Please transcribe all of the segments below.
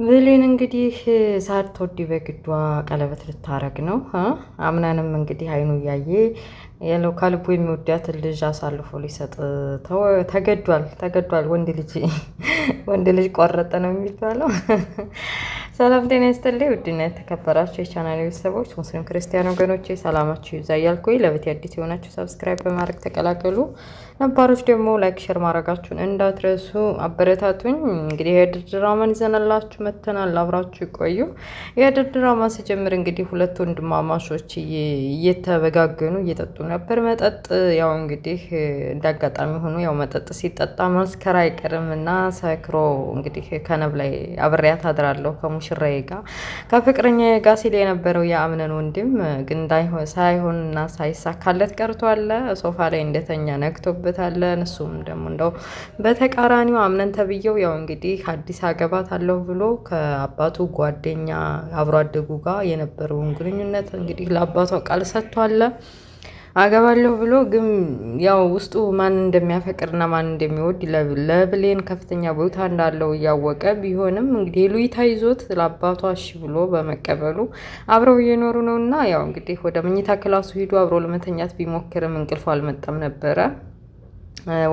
ብሌን እንግዲህ ሳትወድ በግዷ ቀለበት ልታረግ ነው። አምናንም እንግዲህ አይኑ እያየ ያለው ከልቡ የሚወዳትን ልጅ አሳልፎ ሊሰጥ ተገዷል። ወንድ ልጅ ቆረጠ ነው የሚባለው። ሰላም ጤና ይስጥልኝ። ውድና የተከበራችሁ የቻናል ቤተሰቦች ሙስሊም ክርስቲያን ወገኖቼ ሰላማችሁ ይብዛ እያልኩኝ ለቤት አዲስ የሆናችሁ ሰብስክራይብ በማድረግ ተቀላቀሉ። ነባሮች ደግሞ ላይክ ሼር ማድረጋችሁን እንዳትረሱ አበረታቱኝ። እንግዲህ የድር ድራማን ይዘንላችሁ መተናል። አብራችሁ ይቆዩ። የድር ድራማ ሲጀምር እንግዲህ ሁለት ወንድማማቾች እየተበጋገኑ እየጠጡ ነበር መጠጥ። ያው እንግዲህ እንዳጋጣሚ ሆኖ ያው መጠጥ ሲጠጣ መስከር አይቀርም እና ሰክሮ እንግዲህ ከነብ ላይ አብሬያት አድራለሁ ከሙሽራዬ ጋር ከፍቅረኛዬ ጋር ሲል የነበረው የአምነን ወንድም ግን ሳይሆንና ሳይሳካለት ቀርቷል። ሶፋ ላይ እንደተኛ ነግቶበታል። እሱም ደግሞ እንደው በተቃራኒው አምነን ተብዬው ያው እንግዲህ አዲስ አገባታለሁ ብሎ ከአባቱ ጓደኛ አብሮ አደጉ ጋር የነበረውን ግንኙነት እንግዲህ ለአባቷ ቃል ሰጥቷል። አገባለሁ ብሎ ግን ያው ውስጡ ማን እንደሚያፈቅርና ማን እንደሚወድ ለብሌን ከፍተኛ ቦታ እንዳለው እያወቀ ቢሆንም እንግዲህ ሉይታ ይዞት ለአባቷ እሺ ብሎ በመቀበሉ አብረው እየኖሩ ነውና ያው እንግዲህ ወደ መኝታ ክላሱ ሂዶ አብሮ ለመተኛት ቢሞክርም እንቅልፉ አልመጣም ነበረ።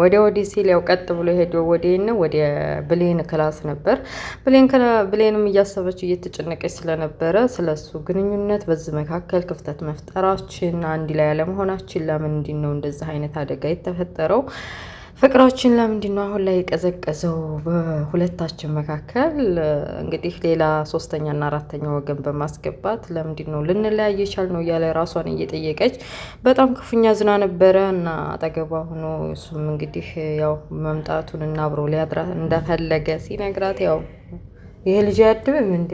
ወዲህ ሲል ያው ቀጥ ብሎ ሄዶ ወደ ብሌን ክላስ ነበር። ብሌንም እያሰበች እየተጨነቀች ስለነበረ ስለሱ ግንኙነት በዚህ መካከል ክፍተት መፍጠራችን አንድ ላይ አለመሆናችን ለምንድን ነው እንደዚህ አይነት አደጋ የተፈጠረው? ፍቅራችን ለምንድን ነው አሁን ላይ የቀዘቀዘው? በሁለታችን መካከል እንግዲህ ሌላ ሶስተኛና አራተኛ ወገን በማስገባት ለምንድን ነው ልንለያይ የቻልነው እያለ ራሷን እየጠየቀች በጣም ክፉኛ ዝና ነበረ እና አጠገቧ ሆኖ እሱም እንግዲህ ያው መምጣቱን እና አብሮ ሊያድራ እንደፈለገ ሲነግራት ያው ይሄ ልጅ አያድብም እንዴ?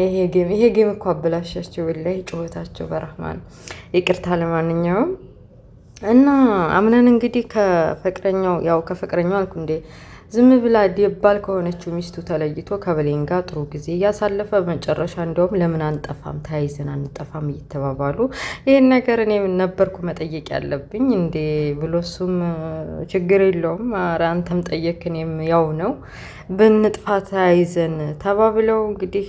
ይሄ ጌም እኮ አበላሻቸው ላይ ጩኸታቸው በረህማን ይቅርታ። ለማንኛውም እና አምነን እንግዲህ ከፍቅረኛው አልኩ እንዴ ዝም ብላ ደባል ከሆነችው ሚስቱ ተለይቶ ከብሌን ጋር ጥሩ ጊዜ እያሳለፈ መጨረሻ እንደውም ለምን አንጠፋም ተያይዘን አንጠፋም እየተባባሉ ይህን ነገር እኔ ነበርኩ መጠየቅ ያለብኝ እንዴ ብሎ እሱም ችግር የለውም ኧረ አንተም ጠየቅ እኔም ያው ነው ብንጥፋ ተያይዘን ተባብለው እንግዲህ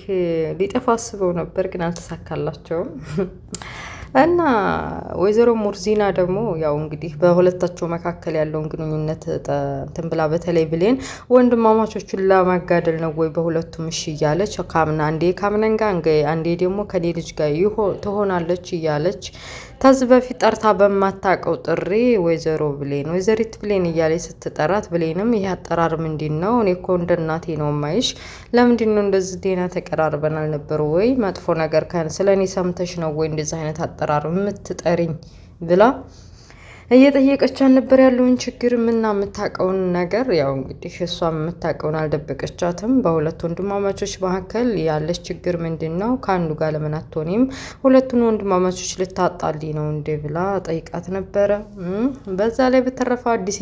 ሊጠፋ አስበው ነበር ግን አልተሳካላቸውም። እና ወይዘሮ ሙርዚና ደግሞ ያው እንግዲህ በሁለታቸው መካከል ያለውን ግንኙነት እንትን ብላ በተለይ ብሌን ወንድማማቾቹን ለማጋደል ነው ወይ በሁለቱም እሺ እያለች ካምነን ጋር አንዴ ደግሞ ከኔ ልጅ ጋር ትሆናለች እያለች ከዚህ በፊት ጠርታ በማታውቀው ጥሪ ወይዘሪት ብሌን እያለች ስትጠራት ብሌንም ይህ አጠራር ምንድን ነው? እኔ እኮ እንደ እናቴ ነው ማይሽ። ለምንድን ነው እንደዚህ ዴና ተቀራርበን አልነበረ ወይ? መጥፎ ነገር ስለ እኔ ሰምተሽ ነው ወይ እንደዚህ አይነት አጠራር የምትጠሪኝ ብላ እየጠየቀቻት ነበር ያለውን ችግር ምና የምታውቀውን ነገር። ያው እንግዲህ እሷም የምታውቀውን አልደበቀቻትም። በሁለት ወንድማማቾች መካከል ያለች ችግር ምንድን ነው? ከአንዱ ጋር ለምን አትሆኒም? ሁለቱን ወንድማማቾች ልታጣሊ ነው እንዴ ብላ ጠይቃት ነበረ። በዛ ላይ በተረፈ አዲስ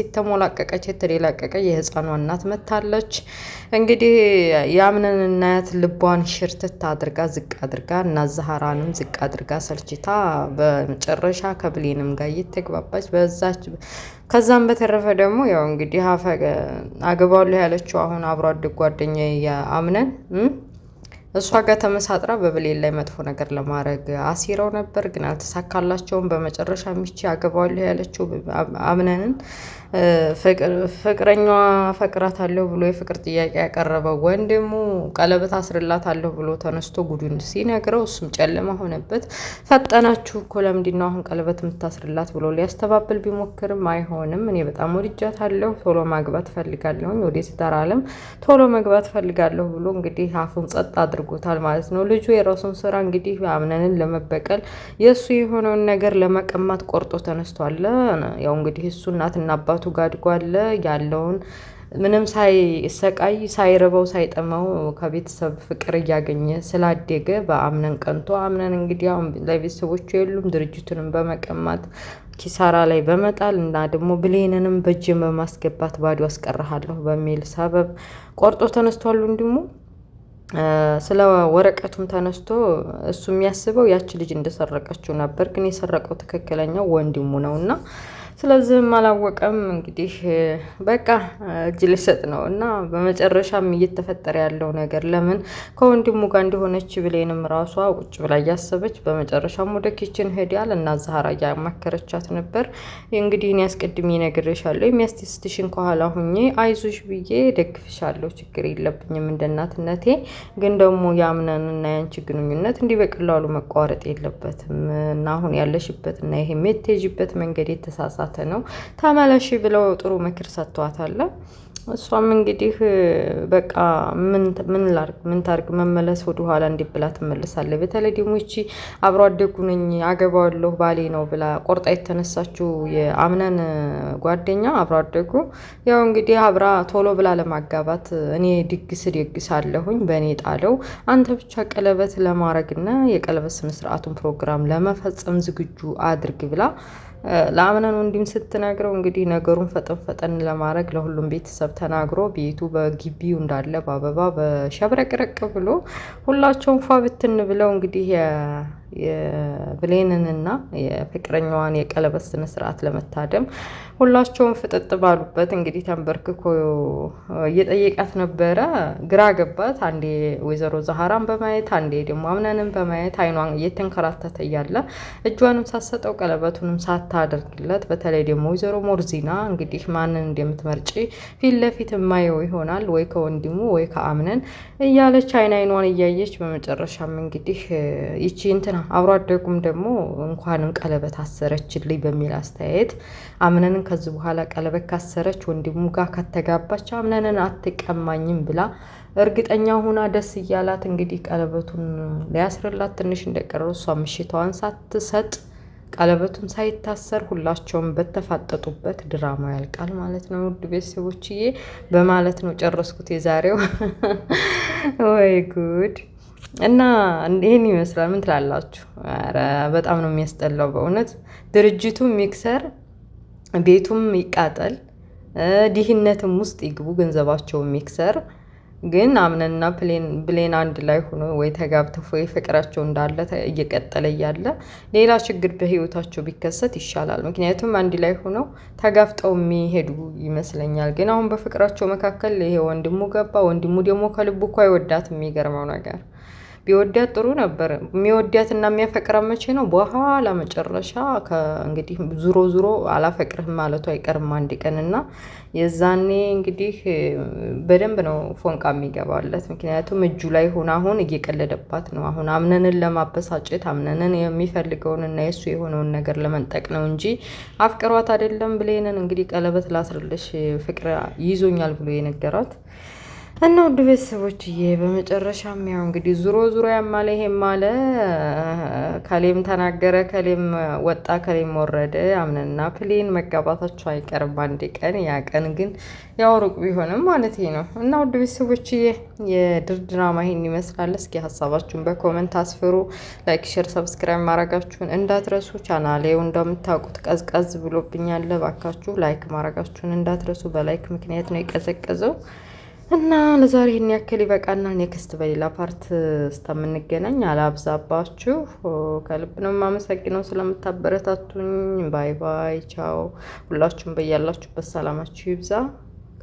የተደላቀቀ የህፃኗ እናት መታለች። እንግዲህ የአምነን እናያት ልቧን ሽርትት አድርጋ ዝቅ አድርጋ እና ዛህራንም ዝቅ አድርጋ ሰልችታ በመጨረሻ ከብሌንም ጋር እየተግባባች በዛች። ከዛም በተረፈ ደግሞ ያው እንግዲህ አገባለሁ ያለችው አሁን አብሮ አደግ ጓደኛ የአምነን እሷ ጋር ተመሳጥራ በብሌን ላይ መጥፎ ነገር ለማድረግ አሲረው ነበር ግን አልተሳካላቸውም። በመጨረሻ ሚቺ አገባለሁ ያለችው አምነንን ፍቅረኛዋ ፈቅራታለሁ ብሎ የፍቅር ጥያቄ ያቀረበው ወንድሙ ቀለበት አስርላታለሁ ብሎ ተነስቶ ጉዱን ሲነግረው እሱም ጨለማ ሆነበት። ፈጠናችሁ እኮ ለምንድን ነው አሁን ቀለበት የምታስርላት ብሎ ሊያስተባብል ቢሞክርም አይሆንም፣ እኔ በጣም ወድጃታለሁ፣ ቶሎ ማግባት ፈልጋለሁ፣ ወደ ትዳር ዓለም ቶሎ መግባት ፈልጋለሁ ብሎ እንግዲህ አፉን ጸጥ አድርጎታል ማለት ነው። ልጁ የራሱን ስራ እንግዲህ አምነንን ለመበቀል የእሱ የሆነውን ነገር ለመቀማት ቆርጦ ተነስቷል። ያው እንግዲህ እሱ እናትና አባቱ ጋር አድጓል። ያለውን ምንም ሳይሰቃይ ሳይርበው ሳይጠማው ከቤተሰብ ፍቅር እያገኘ ስላደገ በአምነን ቀንቶ አምነን እንግዲህ አሁን ለቤተሰቦቹ የሉም ድርጅቱንም በመቀማት ኪሳራ ላይ በመጣል እና ደግሞ ብሌንንም በእጅን በማስገባት ባዶ አስቀርሃለሁ በሚል ሰበብ ቆርጦ ተነስቷል። እንዲሙ ስለ ወረቀቱም ተነስቶ እሱ የሚያስበው ያቺ ልጅ እንደሰረቀችው ነበር። ግን የሰረቀው ትክክለኛው ወንድሙ ነውና ስለዚህም አላወቀም እንግዲህ በቃ እጅ ሊሰጥ ነው። እና በመጨረሻም እየተፈጠረ ያለው ነገር ለምን ከወንድሙ ጋር እንደሆነች ብሌንም ራሷ ቁጭ ብላ እያሰበች በመጨረሻም ወደ ኪችን ሄዳል እና ዛህራ እያማከረቻት ነበር። እንግዲህ እኔ አስቀድሜ እነግርሻለሁ የሚያስደስትሽን ከኋላ ሁኜ አይዞሽ ብዬ ደግፍሻለሁ፣ ችግር የለብኝም እንደ እናትነቴ። ግን ደግሞ የአምነንና ያንቺ ግንኙነት እንዲህ በቀላሉ መቋረጥ የለበትም እና አሁን ያለሽበት እና ይሄ የምትሄጂበት መንገድ የተሳሳተ ነው፣ ተመለሺ ብለው ጥሩ ምክር ሰጥቷታል። እሷም እንግዲህ በቃ ምን ታርግ መመለስ ወደ ኋላ እንዲብላ ትመልሳለች። በተለይ ደግሞ ይቺ አብሮ አደጉ ነኝ አገባዋለሁ ባሌ ነው ብላ ቆርጣ የተነሳችው የአምነን ጓደኛ አብሮ አደጉ ያው እንግዲህ አብራ ቶሎ ብላ ለማጋባት እኔ ደግሳለሁኝ በእኔ ጣለው፣ አንተ ብቻ ቀለበት ለማድረግና የቀለበት ስነስርዓቱን ፕሮግራም ለመፈጸም ዝግጁ አድርግ ብላ ለአምነን ወንድም ስትነግረው እንግዲህ ነገሩን ፈጠን ለማድረግ ለሁሉም ቤተሰብ ተናግሮ ቤቱ በግቢው እንዳለ በአበባ በሸብረቅረቅ ብሎ ሁላቸውም ፏ ብትን ብለው እንግዲህ የብሌንንና የፍቅረኛዋን የቀለበት ስነ ስርዓት ለመታደም ሁላቸውም ፍጥጥ ባሉበት እንግዲህ ተንበርክኮ እየጠየቃት ነበረ። ግራ ገባት። አንዴ ወይዘሮ ዛህራን በማየት አንዴ ደግሞ አምነንን በማየት አይኗን እየተንከራተተ እያለ እጇንም ሳሰጠው ቀለበቱንም ሳታደርግለት፣ በተለይ ደግሞ ወይዘሮ ሞርዚና እንግዲህ ማንን እንደምትመርጪ ፊት ለፊት የማየው ይሆናል ወይ ከወንድሙ ወይ ከአምነን እያለች አይኗን እያየች በመጨረሻም እንግዲህ ይቺ እንትና አብሮ አደጉም ደግሞ እንኳንም ቀለበት አሰረችልኝ በሚል አስተያየት አምነንን ከዚህ በኋላ ቀለበት ካሰረች ወንድሙ ጋር ከተጋባች አምነንን አትቀማኝም ብላ እርግጠኛ ሆና ደስ እያላት እንግዲህ ቀለበቱን ሊያስርላት ትንሽ እንደቀረው እሷ ምሽቷን ሳትሰጥ ቀለበቱን ሳይታሰር ሁላቸውም በተፋጠጡበት ድራማ ያልቃል ማለት ነው። ውድ ቤተሰቦችዬ በማለት ነው ጨረስኩት የዛሬው። ወይ ጉድ! እና ይህን ይመስላል። ምን ትላላችሁ? ኧረ በጣም ነው የሚያስጠላው በእውነት። ድርጅቱ ሚክሰር፣ ቤቱም ይቃጠል፣ ድህነትም ውስጥ ይግቡ፣ ገንዘባቸው ሚክሰር። ግን አምነንና ብሌን አንድ ላይ ሆኖ ወይ ተጋብተው ወይ ፍቅራቸው እንዳለ እየቀጠለ እያለ ሌላ ችግር በህይወታቸው ቢከሰት ይሻላል። ምክንያቱም አንድ ላይ ሆነው ተጋፍጠው የሚሄዱ ይመስለኛል። ግን አሁን በፍቅራቸው መካከል ይሄ ወንድሙ ገባ። ወንድሙ ደግሞ ከልቡ እኮ አይወዳት። የሚገርመው ነገር ቢወዳት ጥሩ ነበር። የሚወዳትና የሚያፈቅራ መቼ ነው? በኋላ መጨረሻ እንግዲህ ዙሮ አላፈቅርህም ማለቱ አይቀርም አንድ ቀን እና የዛኔ እንግዲህ በደንብ ነው ፎንቃ የሚገባለት። ምክንያቱም እጁ ላይ ሆነ አሁን እየቀለደባት ነው። አሁን አምነንን ለማበሳጨት አምነንን የሚፈልገውን እና የሱ የሆነውን ነገር ለመንጠቅ ነው እንጂ አፍቅሯት አይደለም። ብሌንን እንግዲህ ቀለበት ላስርልሽ ፍቅር ይዞኛል ብሎ የነገራት እና ውድ ቤተሰቦችዬ በመጨረሻም ያው እንግዲህ ዙሮ ያማለ ይሄም ማለ ከሌም ተናገረ፣ ከሌም ወጣ፣ ከሌም ወረደ። አምነንና ብሌን መጋባታቸው አይቀርም አንድ ቀን። ያ ቀን ግን ያው ሩቅ ቢሆንም ማለት ነው። እና ውድ ቤተሰቦችዬ የድራማ ይሄን ይመስላል። እስኪ ሀሳባችሁን በኮመንት አስፍሩ። ላይክ፣ ሼር፣ ሰብስክራይብ ማድረጋችሁን እንዳትረሱ። ቻናሌው እንደምታውቁት ቀዝቀዝ ብሎብኛል። ባካችሁ ላይክ ማድረጋችሁን እንዳትረሱ። በላይክ ምክንያት ነው የቀዘቀዘው። እና ለዛሬ ይህን ያክል ይበቃና ኔክስት በሌላ ፓርት እስከምንገናኝ አላብዛባችሁ። ከልብ ነው የማመሰግነው ስለምታበረታቱኝ። ባይ ባይ፣ ቻው። ሁላችሁም በያላችሁበት ሰላማችሁ ይብዛ፣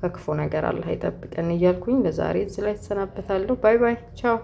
ከክፉ ነገር አላህ ይጠብቀን እያልኩኝ ለዛሬ እዚህ ላይ ተሰናበታለሁ። ባይ ባይ፣ ቻው።